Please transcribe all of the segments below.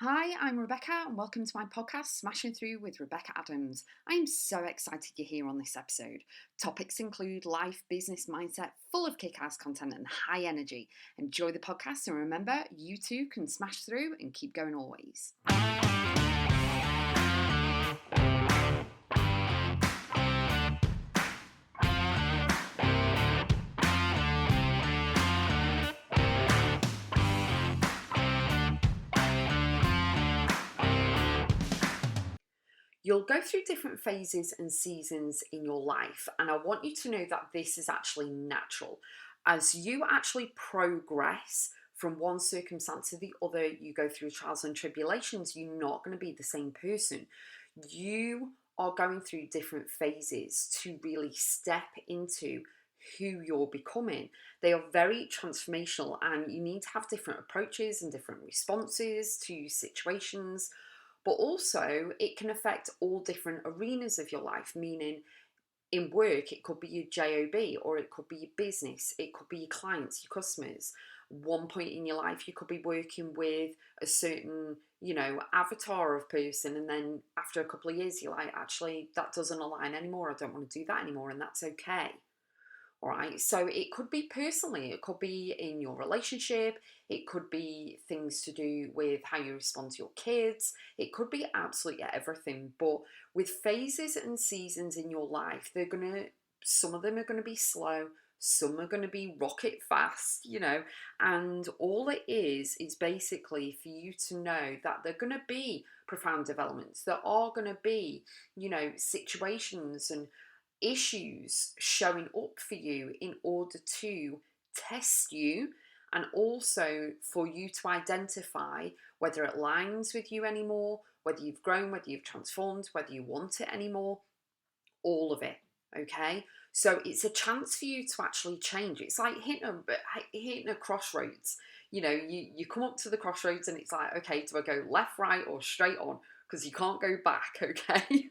Hi, I'm Rebecca, and welcome to my podcast, Smashing Through with Rebecca Adams. I am so excited you're here on this episode. Topics include life, business, mindset, full of kick-ass content and high energy. Enjoy the podcast, and remember, you too can smash through and keep going always. You'll go through different phases and seasons in your life, and I want you to know that this is actually natural. As you actually progress from one circumstance to the other, you go through trials and tribulations, you're not going to be the same person. You are going through different phases to really step into who you're becoming. They are very transformational, and you need to have different approaches and different responses to situations, but also it can affect all different arenas of your life, meaning in work it could be your job, or it could be your business, it could be your clients, your customers. One point in your life you could be working with a certain avatar of person, and then after a couple of years you're like, actually that doesn't align anymore, I don't want to do that anymore, and that's okay. All right, so it could be personally, it could be in your relationship, it could be things to do with how you respond to your kids, it could be absolutely everything. But with phases and seasons in your life, some of them are gonna be slow, some are gonna be rocket fast, and all it is basically for you to know that they're gonna be profound developments. There are gonna be, situations and issues showing up for you in order to test you, and also for you to identify whether it aligns with you anymore, whether you've grown, whether you've transformed, whether you want it anymore, all of it. Okay, so it's a chance for you to actually change. It's like hitting a crossroads. You come up to the crossroads and it's like, okay, do I go left, right, or straight on? Because you can't go back. Okay.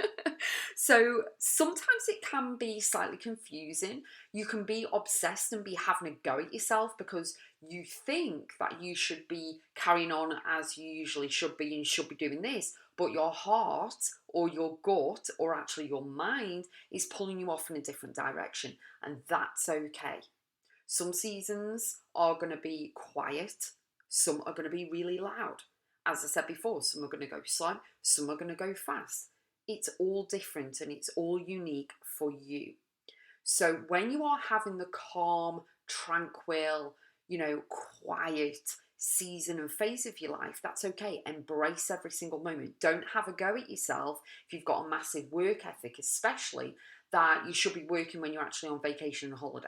So sometimes it can be slightly confusing. You can be obsessed and be having a go at yourself because you think that you should be carrying on as you usually should be and should be doing this, but your heart or your gut or actually your mind is pulling you off in a different direction, and that's okay. Some seasons are going to be quiet, some are going to be really loud. As I said before, some are going to go slow, some are going to go fast. It's all different and it's all unique for you. So when you are having the calm, tranquil, quiet season and phase of your life, that's okay. Embrace every single moment. Don't have a go at yourself if you've got a massive work ethic, especially that you should be working when you're actually on vacation and holiday.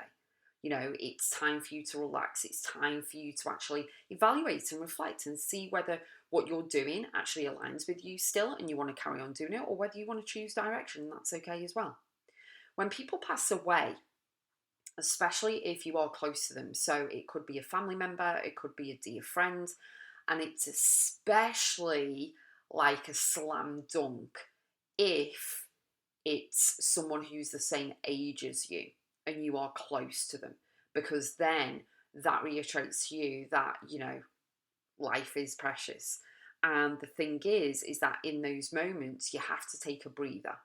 It's time for you to relax. It's time for you to actually evaluate and reflect and see whether what you're doing actually aligns with you still and you want to carry on doing it, or whether you want to choose direction. That's okay as well. When people pass away, especially if you are close to them, so it could be a family member, it could be a dear friend, and it's especially like a slam dunk if it's someone who's the same age as you and you are close to them, because then that reiterates to you that life is precious. And the thing is that in those moments you have to take a breather.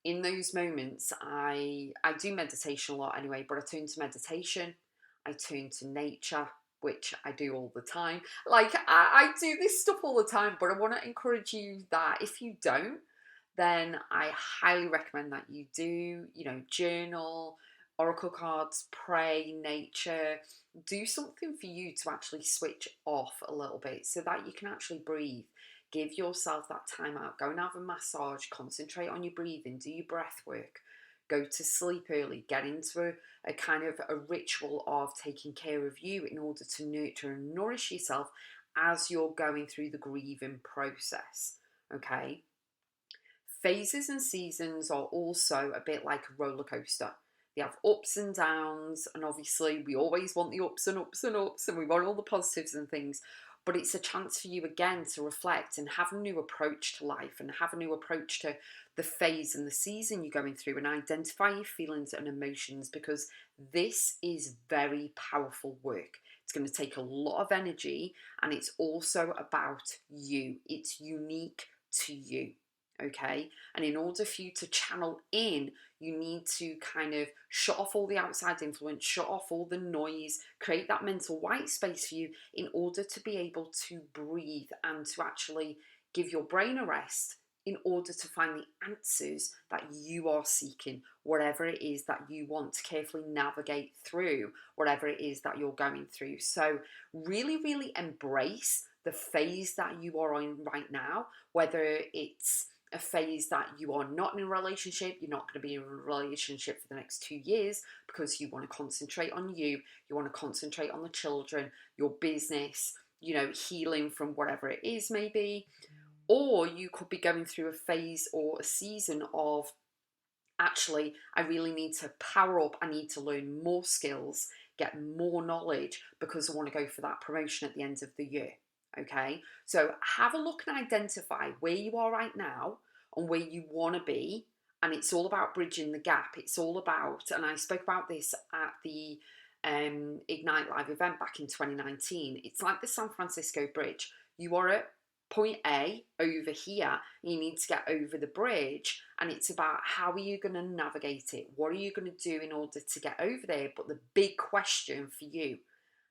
In those moments, I do meditation a lot anyway, but I turn to meditation, I turn to nature, which I do all the time. Like, I do this stuff all the time, but I want to encourage you that if you don't, then I highly recommend that you do, journal, oracle cards, pray, nature, do something for you to actually switch off a little bit so that you can actually breathe. Give yourself that time out. Go and have a massage, concentrate on your breathing, do your breath work, go to sleep early, get into a kind of a ritual of taking care of you in order to nurture and nourish yourself as you're going through the grieving process. Okay? Phases and seasons are also a bit like a roller coaster. They have ups and downs, and obviously we always want the ups and ups and ups, and we want all the positives and things. But it's a chance for you again to reflect and have a new approach to life and have a new approach to the phase and the season you're going through, and identify your feelings and emotions, because this is very powerful work. It's going to take a lot of energy, and it's also about you. It's unique to you. Okay. And in order for you to channel in, you need to kind of shut off all the outside influence, shut off all the noise, create that mental white space for you in order to be able to breathe and to actually give your brain a rest in order to find the answers that you are seeking, whatever it is that you want to carefully navigate through, whatever it is that you're going through. So really, really embrace the phase that you are in right now, whether it's a phase that you are not in a relationship, you're not going to be in a relationship for the next 2 years because you want to concentrate on you want to concentrate on the children, your business, healing from whatever it is maybe. Or you could be going through a phase or a season of, actually, I really need to power up, I need to learn more skills, get more knowledge because I want to go for that promotion at the end of the year. Okay, so have a look and identify where you are right now and where you want to be. And it's all about bridging the gap. It's all about, and I spoke about this at the Ignite Live event back in 2019. It's like the San Francisco Bridge. You are at point A over here, you need to get over the bridge, and it's about how are you going to navigate it? What are you going to do in order to get over there? But the big question for you,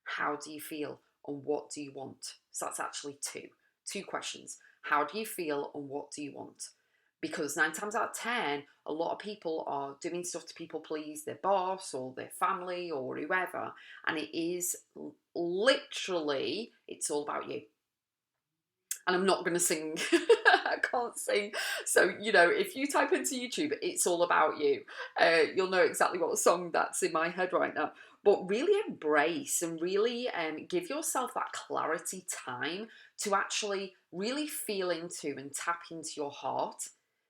how do you feel and what do you want? So that's actually two questions. How do you feel and what do you want? Because 9 times out of 10, a lot of people are doing stuff to people please their boss or their family or whoever, and it is literally, it's all about you. And I'm not going to sing. I can't sing. So, if you type into YouTube, it's all about you. You'll know exactly what song that's in my head right now. But really embrace and really give yourself that clarity time to actually really feel into and tap into your heart,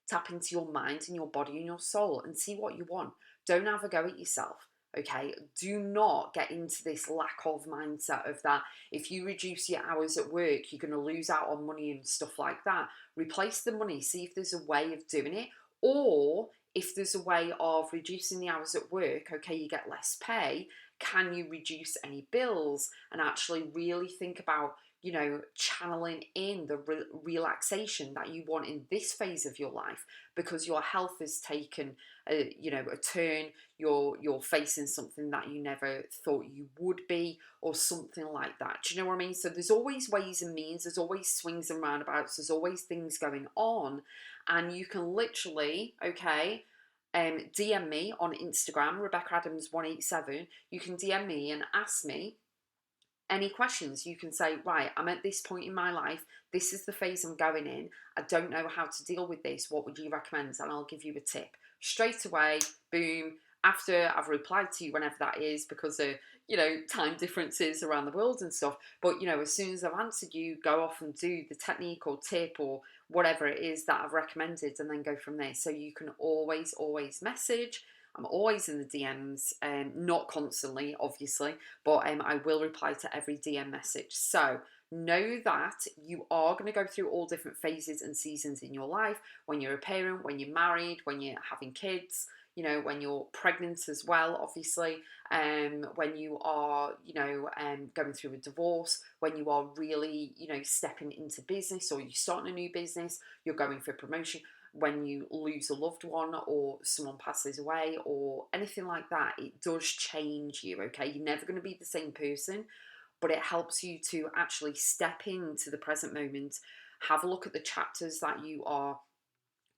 tap into your mind and your body and your soul and see what you want. Don't have a go at yourself. Okay, do not get into this lack of mindset of that. If you reduce your hours at work, you're going to lose out on money and stuff like that. Replace the money, see if there's a way of doing it, or if there's a way of reducing the hours at work, okay, you get less pay. Can you reduce any bills and actually really think about, channeling in the relaxation that you want in this phase of your life because your health has taken a turn. You're facing something that you never thought you would be, or something like that. Do you know what I mean? So there's always ways and means, there's always swings and roundabouts, there's always things going on, and you can literally, DM me on Instagram, Rebecca.x. You can DM me and ask me any questions. You can say, right, I'm at this point in my life, this is the phase I'm going in, I don't know how to deal with this, what would you recommend? And I'll give you a tip straight away. Boom. After I've replied to you, whenever that is, because of time differences around the world and stuff. But as soon as I've answered you, go off and do the technique or tip or whatever it is that I've recommended, and then go from there. So you can always message. I'm always in the DMs, not constantly, obviously, but I will reply to every DM message. So know that you are going to go through all different phases and seasons in your life. When you're a parent, when you're married, when you're having kids, when you're pregnant as well, obviously, when you are, going through a divorce, when you are really, stepping into business, or you're starting a new business, you're going for promotion, when you lose a loved one or someone passes away or anything like that, it does change you, okay? You're never going to be the same person, but it helps you to actually step into the present moment, have a look at the chapters that you are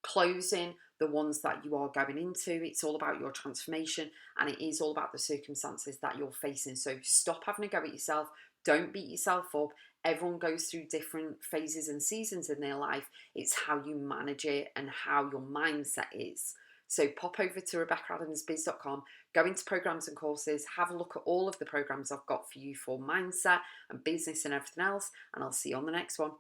closing, the ones that you are going into. It's all about your transformation, and it is all about the circumstances that you're facing. So stop having a go at yourself. Don't beat yourself up. Everyone goes through different phases and seasons in their life. It's how you manage it and how your mindset is. So pop over to Rebecca.x, go into programs and courses, have a look at all of the programs I've got for you for mindset and business and everything else, and I'll see you on the next one.